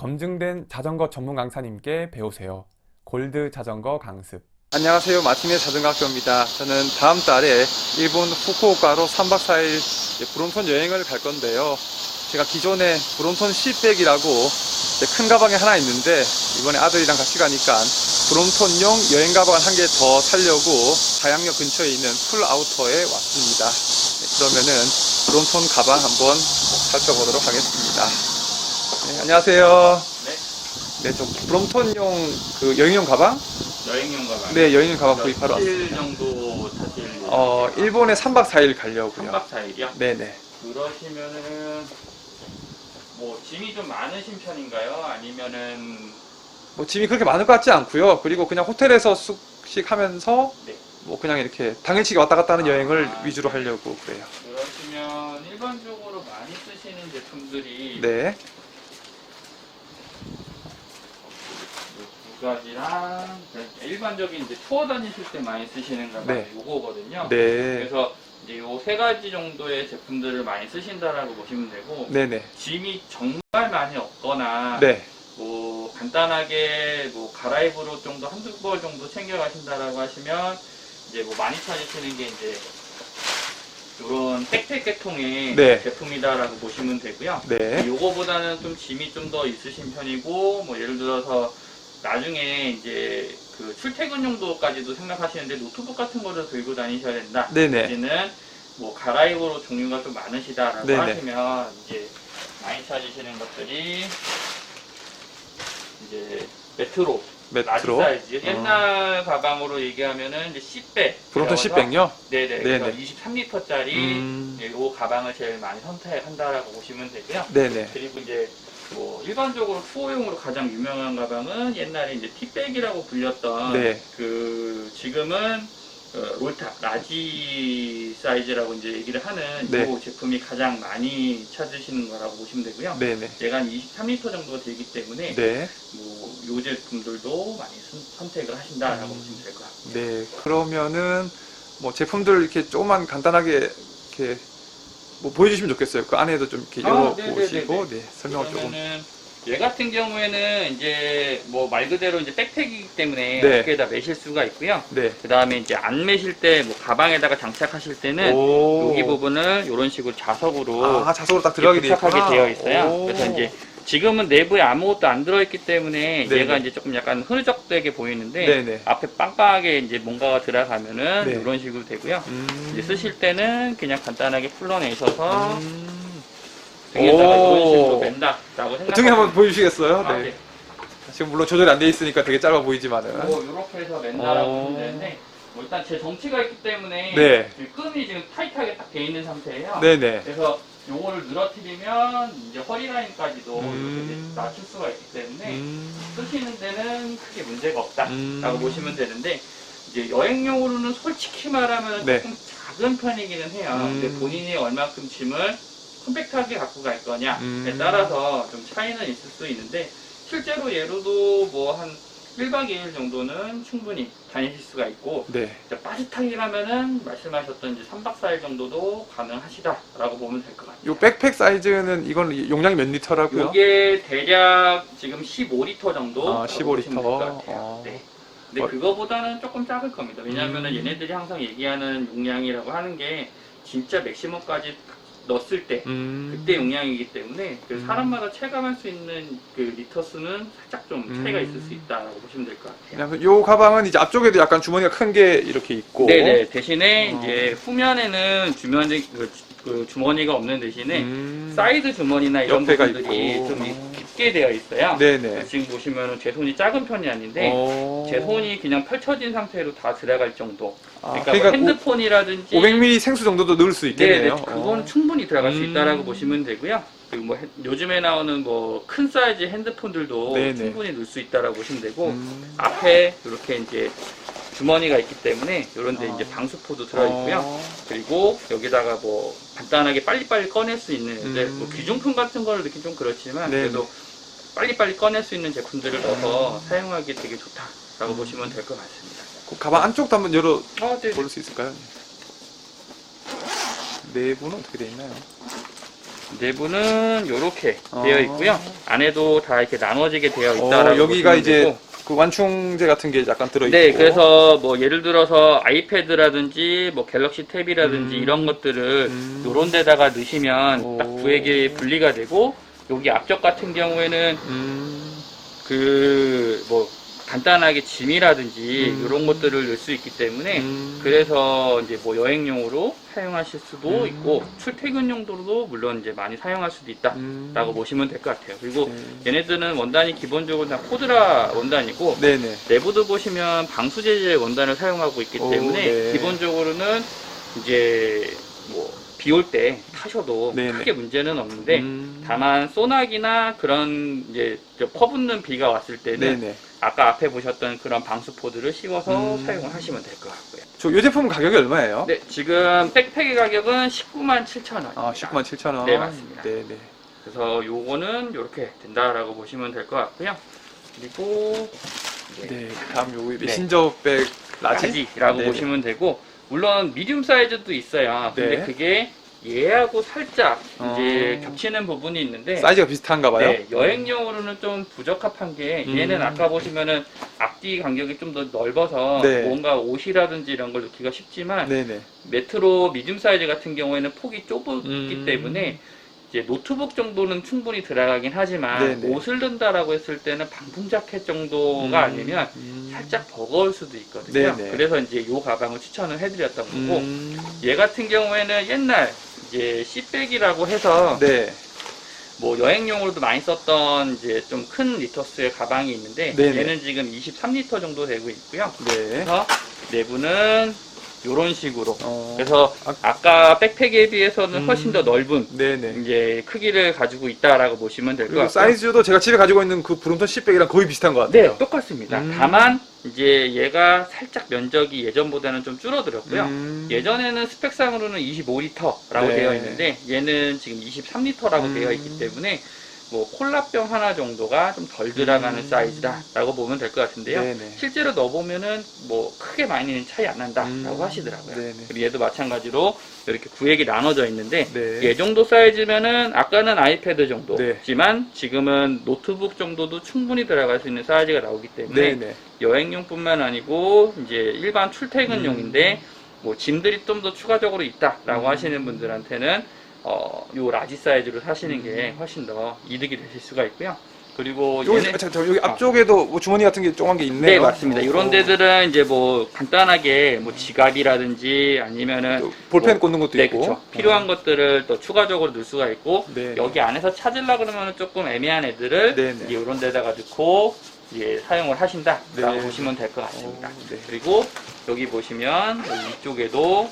검증된 자전거 전문 강사님께 배우세요. 골드 자전거 강습. 안녕하세요. 마틴의 자전거학교입니다. 저는 다음 달에 일본 후쿠오카로 3박 4일 브롬톤 여행을 갈 건데요. 제가 기존에 브롬톤 C100이라고 큰 가방이 하나 있는데 이번에 아들이랑 같이 가니까 브롬톤용 여행 가방 한 개 더 사려고 자양역 근처에 있는 풀아우터에 왔습니다. 그러면은 브롬톤 가방 한번 살펴보도록 하겠습니다. 네, 안녕하세요. 네, 저 브롬톤용 그 여행용 가방? 여행용 가방? 네, 여행용 가방 구입하러 며칠 왔습니다. 정도 타실? 일본에 3박 4일 가려고요. 3박 4일이요? 네네. 그러시면은 뭐 짐이 좀 많으신 편인가요? 아니면은 뭐 짐이 그렇게 많을 것 같지 않고요. 그리고 그냥 호텔에서 숙식하면서 네. 뭐 그냥 이렇게 당일치기 왔다 갔다 하는 여행을 아, 위주로 하려고 그래요. 그러시면 일반적으로 많이 쓰시는 제품들이 네. 두 가지랑 일반적인 이제 투어 다니실 때 많이 쓰시는 가방 네. 요거거든요. 네. 그래서 이제 요 세 가지 정도의 제품들을 많이 쓰신다라고 보시면 되고 네네. 짐이 정말 많이 없거나 네. 뭐 간단하게 뭐 가라입으로 정도 한두 벌 정도 챙겨 가신다라고 하시면 이제 뭐 많이 찾으시는 게 이제 이런 백팩 계통의 네. 제품이다라고 보시면 되고요. 네. 요거보다는 좀 짐이 좀 더 있으신 편이고 뭐 예를 들어서 나중에 이제 그 출퇴근 용도까지도 생각하시는데 노트북 같은 거를 들고 다니셔야 된다. 네네. 이제는 뭐 가라입으로 종류가 좀 많으시다라고 네네. 하시면 이제 많이 찾으시는 것들이 이제 메트로 라지 메트로. 사이즈 옛날 가방으로 얘기하면은 이제 C백 브롬톤 C100요? 네네 네네. 그래서 23리터짜리 이 가방을 제일 많이 선택한다라고 보시면 되고요. 네네. 그리고 이제 뭐 일반적으로 투어용으로 가장 유명한 가방은 옛날에 이제 티백이라고 불렸던 네. 그 지금은 롤탑 라지 사이즈라고 이제 얘기를 하는 네. 이 제품이 가장 많이 찾으시는 거라고 보시면 되고요. 네네. 얘가 한 23리터 정도가 되기 때문에 네. 요 제품들도 많이 선택을 하신다라고 보시면 될 것 같아요. 네. 그러면은 뭐 제품들 이렇게 조금만 간단하게 이렇게 뭐 보여주시면 좋겠어요. 그 안에도 좀 이렇게 열어보시고 네, 설명을 조금. 그러면은 얘 같은 경우에는 이제 뭐 말 그대로 이제 백팩이기 때문에 네. 어깨에다 매실 수가 있고요. 네. 그 다음에 이제 안 매실 때 뭐 가방에다가 장착하실 때는 오. 여기 부분을 이런 식으로 자석으로 아, 자석으로 딱 들어가게 되어 부착하게 있구나. 되어 있어요. 오. 그래서 이제 지금은 내부에 아무것도 안 들어있기 때문에 네네. 얘가 이제 조금 약간 흐느적되게 보이는데 네네. 앞에 빵빵하게 이제 뭔가가 들어가면은 네. 이런 식으로 되고요. 이제 쓰실 때는 그냥 간단하게 풀러내셔서 등에다가 오. 이런 식으로 맨다라고 생각하시면 등에 한번 보여주시겠어요? 아, 네. 네. 지금 물론 조절이 안 돼 있으니까 되게 짧아 보이지만은. 뭐 이렇게 해서 맨다라고 오. 보시면 되는데 뭐 일단 제 정치가 있기 때문에 네. 끈이 지금 타이트하게 딱 돼 있는 상태예요. 네네. 그래서 요거를 늘어뜨리면 이제 허리 라인까지도 음. 이렇게 낮출 수가 있기 때문에 음. 쓰시는 데는 크게 문제가 없다라고 음. 보시면 되는데 이제 여행용으로는 솔직히 말하면 네. 조금 작은 편이기는 해요. 근데 본인이 얼마큼 짐을 컴팩트하게 갖고 갈 거냐에 따라서 좀 차이는 있을 수 있는데 실제로 얘로도 뭐 한 1박 2일 정도는 충분히 다니실 수가 있고 네. 이제 빠듯하게 가면은 말씀하셨던 이제 3박 4일 정도도 가능하시다라고 보면 될 것 같아요. 요 백팩 사이즈는 이건 용량이 몇 리터라고요? 이게 대략 지금 15리터 정도 아, 15리터. 것 같아요. 네. 근데 어. 그거보다는 조금 작을 겁니다. 왜냐하면 얘네들이 항상 얘기하는 용량이라고 하는 게 진짜 맥시멈까지 넣었을 때 그때 용량이기 때문에 그 사람마다 체감할 수 있는 그 리터 수는 살짝 좀 차이가 있을 수 있다라고 보시면 될 것 같아요. 그냥 요 가방은 이제 앞쪽에도 약간 주머니가 큰 게 이렇게 있고. 네네. 대신에 이제 후면에는 그 주머니가 없는 대신에 사이드 주머니나 이런 옆에가 부분들이 있고. 좀 깊게 되어 있어요. 네네. 지금 보시면 제 손이 작은 편이 아닌데 제 손이 그냥 펼쳐진 상태로 다 들어갈 정도. 그러니까, 뭐 핸드폰이라든지 500ml 생수 정도도 넣을 수 있겠네요. 네네, 그거는 충분히 들어갈 수 있다라고 보시면 되고요. 그리고 뭐 요즘에 나오는 뭐 큰 사이즈 핸드폰들도 네네. 충분히 넣을 수 있다라고 보시면 되고 앞에 이렇게 이제 주머니가 있기 때문에 이런 데 이제 방수포도 들어있고요. 그리고 여기다가 뭐 간단하게 빨리빨리 꺼낼 수 있는 이제 뭐 귀중품 같은 거를 넣긴 좀 그렇지만 네네. 그래도 빨리빨리 꺼낼 수 있는 제품들을 넣어서 사용하기 되게 좋다라고 보시면 될 것 같습니다. 그 가방 안쪽도 한번 열어 네. 볼 수 있을까요? 내부는 어떻게 되어 있나요? 내부는 이렇게 되어 있고요. 안에도 다 이렇게 나눠지게 되어 있다라고 여기가 보시면 이제 되고. 그 완충제 같은 게 약간 들어있고. 네, 그래서 뭐 예를 들어서 아이패드라든지 뭐 갤럭시 탭이라든지 이런 것들을 요런 데다가 넣으시면 딱 구획이 분리가 되고, 여기 앞쪽 같은 경우에는 그 뭐 간단하게 짐이라든지 이런 것들을 넣을 수 있기 때문에 그래서 이제 뭐 여행용으로 사용하실 수도 있고 출퇴근 용도로도 물론 이제 많이 사용할 수도 있다라고 보시면 될 것 같아요. 그리고 얘네들은 원단이 기본적으로 다 코드라 원단이고 네네. 내부도 보시면 방수 재질 원단을 사용하고 있기 때문에 네. 기본적으로는 이제 뭐 비 올 때 타셔도 네네. 크게 문제는 없는데 다만 소나기나 그런 이제 퍼붓는 비가 왔을 때는 네네. 아까 앞에 보셨던 그런 방수포드를 씌워서 사용을 하시면 될 것 같고요. 이 제품 가격이 얼마예요? 네, 지금 백팩의 가격은 197,000원. 아, 197,000원. 네, 맞습니다. 네네. 그래서 요거는 이렇게 된다라고 보시면 될 것 같고요. 그리고 네, 다음 요거 네. 메신저백 라지라고 네네. 보시면 되고, 물론 미디움 사이즈도 있어요. 근데 네. 그게 얘하고 살짝 이제 어. 겹치는 부분이 있는데 사이즈가 비슷한가 봐요. 네, 여행용으로는 좀 부적합한 게 얘는 아까 보시면은 앞뒤 간격이 좀 더 넓어서 네. 뭔가 옷이라든지 이런 걸 넣기가 쉽지만 네네. 메트로 미디움 사이즈 같은 경우에는 폭이 좁기 때문에 이제 노트북 정도는 충분히 들어가긴 하지만 네네. 옷을 넣는다라고 했을 때는 방풍 자켓 정도가 아니면 살짝 버거울 수도 있거든요. 네네. 그래서 이제 요 가방을 추천을 해드렸던 거고, 얘 같은 경우에는 옛날 이제 C백이라고 해서 네. 뭐 여행용으로도 많이 썼던 이제 좀 큰 리터스의 가방이 있는데 네네. 얘는 지금 23리터 정도 되고 있고요. 네. 그래서 내부는 이런 식으로. 어. 그래서 아까 백팩에 비해서는 훨씬 더 넓은 네네. 이제 크기를 가지고 있다라고 보시면 될 것 그리고 같고요. 사이즈도 제가 집에 가지고 있는 그 브롬톤 10백이랑 거의 비슷한 것 같아요. 네, 똑같습니다. 다만 이제 얘가 살짝 면적이 예전보다는 좀 줄어들었고요. 예전에는 스펙상으로는 25리터라고 네. 되어 있는데 얘는 지금 23리터라고 되어 있기 때문에 뭐 콜라병 하나 정도가 좀 덜 들어가는 사이즈다라고 보면 될 것 같은데요. 네네. 실제로 넣어보면은 뭐 크게 많이는 차이 안 난다라고 하시더라고요. 네네. 그리고 얘도 마찬가지로 이렇게 구획이 나눠져 있는데 네. 얘 정도 사이즈면은 아까는 아이패드 네. 정도지만 지금은 노트북 정도도 충분히 들어갈 수 있는 사이즈가 나오기 때문에 네네. 여행용뿐만 아니고 이제 일반 출퇴근용인데 뭐 짐들이 좀 더 추가적으로 있다라고 하시는 분들한테는 요 라지 사이즈로 사시는 게 훨씬 더 이득이 되실 수가 있고요. 그리고 여기, 얘는 여기 앞쪽에도 뭐 주머니 같은 게 조그만 게 있네요. 네, 맞습니다. 이런 데들은 이제 뭐 간단하게 뭐 지갑이라든지 아니면은 볼펜 뭐, 꽂는 것도 네, 있고. 그렇죠. 필요한 것들을 또 추가적으로 넣을 수가 있고 네. 여기 안에서 찾으려 그러면 조금 애매한 애들을 네네. 이제 이런 데다가 넣고 이제 사용을 하신다라고 네. 보시면 될 것 같습니다. 네. 그리고 여기 보시면 여기 이쪽에도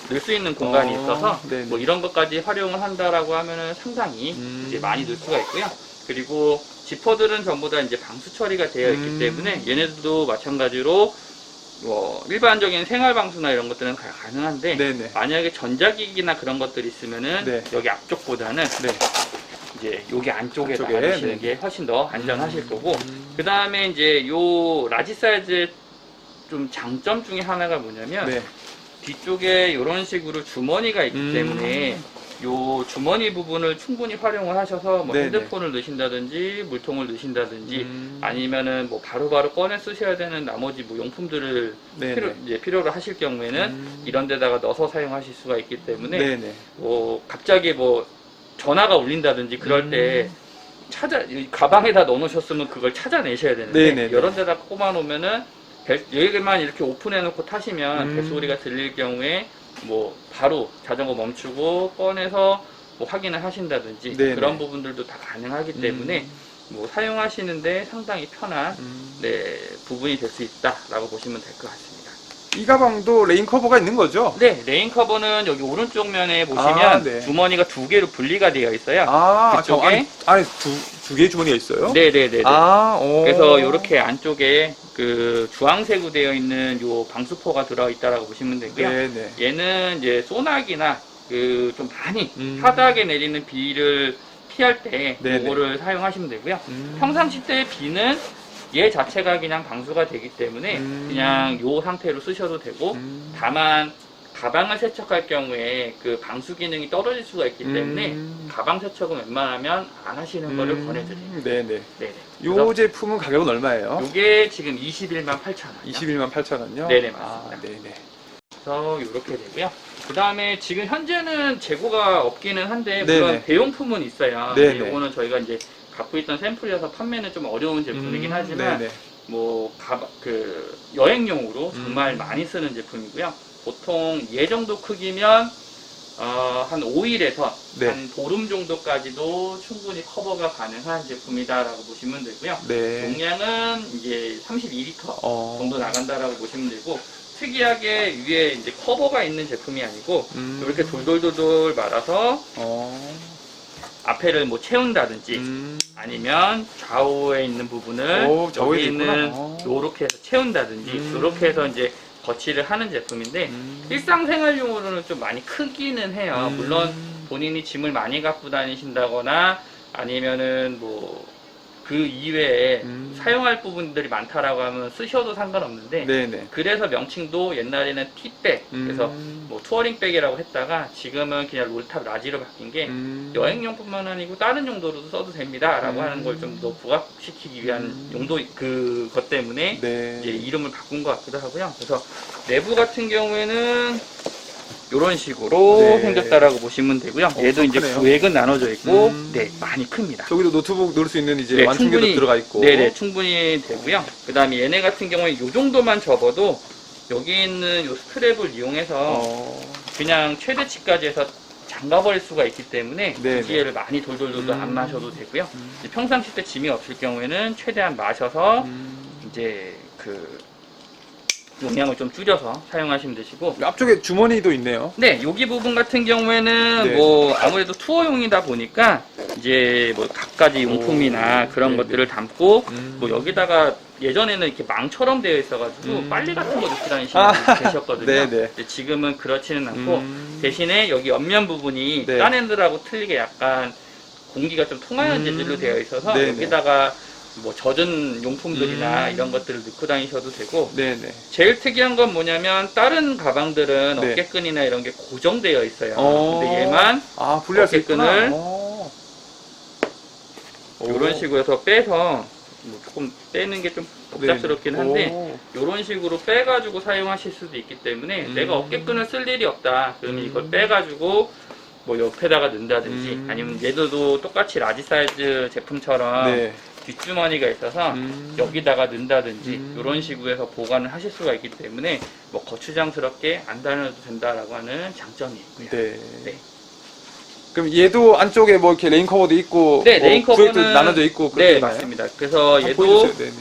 넣을 수 있는 공간이 있어서 네네. 뭐 이런 것까지 활용을 한다라고 하면은 상당히 이제 많이 넣을 수가 있고요. 그리고 지퍼들은 전부 다 이제 방수 처리가 되어 있기 때문에 얘네들도 마찬가지로 뭐 일반적인 생활 방수나 이런 것들은 가능한데 네네. 만약에 전자기기나 그런 것들이 있으면은 네. 여기 앞쪽보다는 네. 이제 여기 안쪽에다 안쪽에, 넣으시는 네. 게 훨씬 더 안전하실 거고, 그 다음에 이제 요 라지 사이즈의 좀 장점 중에 하나가 뭐냐면 네. 뒤쪽에 이런 식으로 주머니가 있기 때문에 요 주머니 부분을 충분히 활용을 하셔서 뭐 네네. 핸드폰을 넣으신다든지 물통을 넣으신다든지 아니면은 뭐 바로바로 꺼내 쓰셔야 되는 나머지 뭐 용품들을 네네. 필요로 하실 경우에는 이런 데다가 넣어서 사용하실 수가 있기 때문에 네네. 뭐 갑자기 뭐 전화가 울린다든지 그럴 때 이 가방에다 넣어놓으셨으면 그걸 찾아내셔야 되는데 네네네. 이런 데다 꼽아 놓으면은 여기만 이렇게 오픈해 놓고 타시면 벨소리가 들릴 경우에 뭐 바로 자전거 멈추고 꺼내서 뭐 확인을 하신다든지 네네. 그런 부분들도 다 가능하기 때문에 뭐 사용하시는데 상당히 편한 네, 부분이 될 수 있다라고 보시면 될 것 같습니다. 이 가방도 레인 커버가 있는 거죠? 네, 레인 커버는 여기 오른쪽 면에 보시면 아, 네. 주머니가 두 개로 분리가 되어 있어요. 아, 저 그쪽에? 안에 두 개의 주머니가 있어요? 네네네. 아, 오. 그래서 이렇게 안쪽에 그 주황색으로 되어 있는 요 방수포가 들어 있다라고 보시면 되고요. 네네. 얘는 이제 소나기나 그 좀 많이 하다하게 내리는 비를 피할 때 네네. 이거를 사용하시면 되고요. 평상시 때 비는 얘 자체가 그냥 방수가 되기 때문에 그냥 요 상태로 쓰셔도 되고 다만 가방을 세척할 경우에 그 방수 기능이 떨어질 수가 있기 때문에 가방 세척은 웬만하면 안 하시는 거를 권해드립니다. 네네. 네네. 요 제품은 가격은 얼마예요? 요게 지금 21만 8천 원. 21만 8천 원요? 네네, 맞습니다. 아, 네네. 그래서 이렇게 되고요. 그 다음에 지금 현재는 재고가 없기는 한데 네네. 물론 대용품은 있어요. 네네. 근데 요거는 저희가 이제 갖고 있던 샘플이어서 판매는 좀 어려운 제품이긴 하지만 네네. 뭐 그 여행용으로 정말 많이 쓰는 제품이고요. 보통 얘 정도 크기면 한 5일에서 네. 한 보름 정도까지도 충분히 커버가 가능한 제품이다라고 보시면 되고요. 네. 용량은 이제 32리터 정도 나간다라고 보시면 되고, 특이하게 위에 이제 커버가 있는 제품이 아니고 이렇게 돌돌돌돌 말아서 앞에를 뭐 채운다든지 아니면 좌우에 있는 부분을 오, 좌우에도 여기 있는 있구나. 요렇게 해서 채운다든지 이렇게 해서 이제 거치를 하는 제품인데 일상생활용으로는 좀 많이 크기는 해요. 물론 본인이 짐을 많이 갖고 다니신다거나 아니면은 뭐 그 이외에 사용할 부분들이 많다라고 하면 쓰셔도 상관없는데, 네네. 그래서 명칭도 옛날에는 티백, 그래서 뭐 투어링백이라고 했다가 지금은 그냥 롤탑 라지로 바뀐 게 여행용뿐만 아니고 다른 용도로도 써도 됩니다 라고 하는 걸 좀 더 부각시키기 위한 용도 그것 때문에 네. 이제 이름을 바꾼 것 같기도 하고요. 그래서 내부 같은 경우에는 이런 식으로 네. 생겼다라고 보시면 되고요. 얘도 이제 크네요. 구획은 나눠져 있고 네, 많이 큽니다. 저기도 노트북 넣을 수 있는 이제 네, 완충기도 충분히, 들어가 있고. 네네, 충분히 되고요. 그 다음에 얘네 같은 경우에 이 정도만 접어도 여기 있는 이 스트랩을 이용해서 그냥 최대치까지 해서 잠가버릴 수가 있기 때문에 네네. 굳이 얘를 많이 돌돌돌 안 마셔도 되고요. 이제 평상시 때 짐이 없을 경우에는 최대한 마셔서 이제 그 용량을 좀 줄여서 사용하시면 되시고, 앞쪽에 주머니도 있네요. 네, 여기 부분 같은 경우에는 네. 뭐 아무래도 투어용이다 보니까 이제 뭐 갖가지 용품이나 그런 네네. 것들을 담고 뭐 여기다가 예전에는 이렇게 망처럼 되어 있어가지고 빨리 같은 거 넣고 다니시는 분이 계셨거든요. 네네. 근데 지금은 그렇지는 않고 대신에 여기 옆면 부분이 네. 딴 애들하고 틀리게 약간 공기가 좀 통하는 재질로 되어 있어서 네네. 여기다가 뭐 젖은 용품들이나 이런 것들을 넣고 다니셔도 되고, 네네. 제일 특이한 건 뭐냐면 다른 가방들은 네. 어깨끈이나 이런 게 고정되어 있어요. 어. 근데 얘만 분리할 수 어깨끈을 있구나. 이런 식으로 해서 빼서 뭐 조금 빼는 게 좀 복잡스럽긴 한데 이런 식으로 빼가지고 사용하실 수도 있기 때문에 내가 어깨끈을 쓸 일이 없다 그러면 이걸 빼가지고 뭐 옆에다가 넣는다든지 아니면 얘도 똑같이 라지 사이즈 제품처럼 네. 뒷주머니가 있어서 여기다가 넣는다든지 이런 식으로 해서 보관을 하실 수가 있기 때문에 뭐 거추장스럽게 안 다녀도 된다라고 하는 장점이 있고요. 네. 네. 그럼 얘도 안쪽에 뭐 이렇게 레인 커버도 있고, 네, 뭐 레인 구획도 커버는 나눠져 있고, 네, 그렇게 맞습니다. 그래서 한번 얘도 보여주세요. 네네.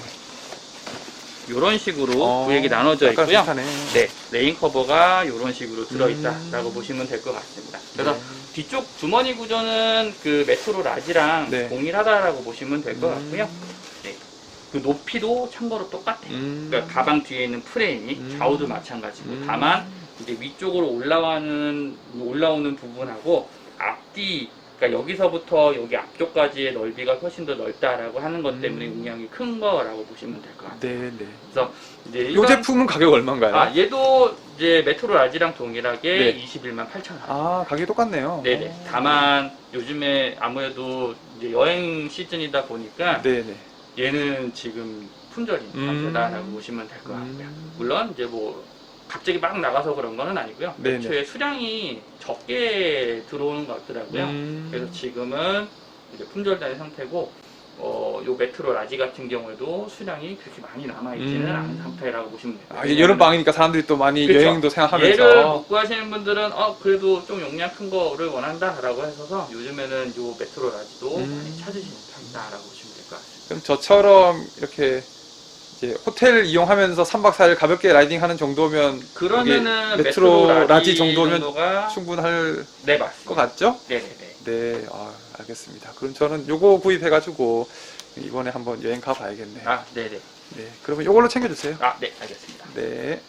이런 식으로 구획이 나눠져 약간 있고요. 비슷하네. 네, 레인 커버가 이런 식으로 들어있다라고 보시면 될 것 같습니다. 그래서 뒤쪽 주머니 구조는 그 메트로 라지랑 네. 동일하다라고 보시면 될 것 같고요. 네. 그 높이도 참고로 똑같아요. 그러니까 가방 뒤에 있는 프레임이 좌우도 마찬가지고, 다만 이제 위쪽으로 올라오는 부분하고 앞뒤, 그러니까 여기서부터 여기 앞쪽까지의 넓이가 훨씬 더 넓다라고 하는 것 때문에 용량이 큰 거라고 보시면 될 것 같아요. 네네. 그래서 이제 이 제품은 가격 얼마인가요? 얘도 이제 메트로 라지랑 동일하게 네. 21만 8천 원. 가격이 똑같네요. 네네. 다만 요즘에 아무래도 이제 여행 시즌이다 보니까 네네. 얘는 지금 품절인 상태다라고 보시면 될 것 같고요. 물론 이제 뭐 갑자기 막 나가서 그런 거는 아니고요. 네네. 애초에 수량이 적게 들어오는 것 같더라고요. 그래서 지금은 이제 품절된 상태고, 요 메트로 라지 같은 경우에도 수량이 그렇게 많이 남아있지는 않은 상태라고 보시면 돼요. 여름방이니까 사람들이 또 많이 그쵸. 여행도 생각하면서. 얘를 못 구하시는 분들은 그래도 좀 용량 큰 거를 원한다라고 해서 요즘에는 요 메트로 라지도 많이 찾으시는 편이다라고 보시면 될 것 같습니다. 그럼 저처럼 이렇게 이제 호텔 이용하면서 3박 4일 가볍게 라이딩하는 정도면 그러면은 이게 메트로 라지 라지 정도면 정도가 충분할 네, 것 맞습니다. 같죠? 네네네. 네, 알겠습니다. 그럼 저는 요거 구입해가지고 이번에 한번 여행 가봐야겠네요. 네네. 네, 그러면 요걸로 챙겨주세요. 네, 알겠습니다. 네.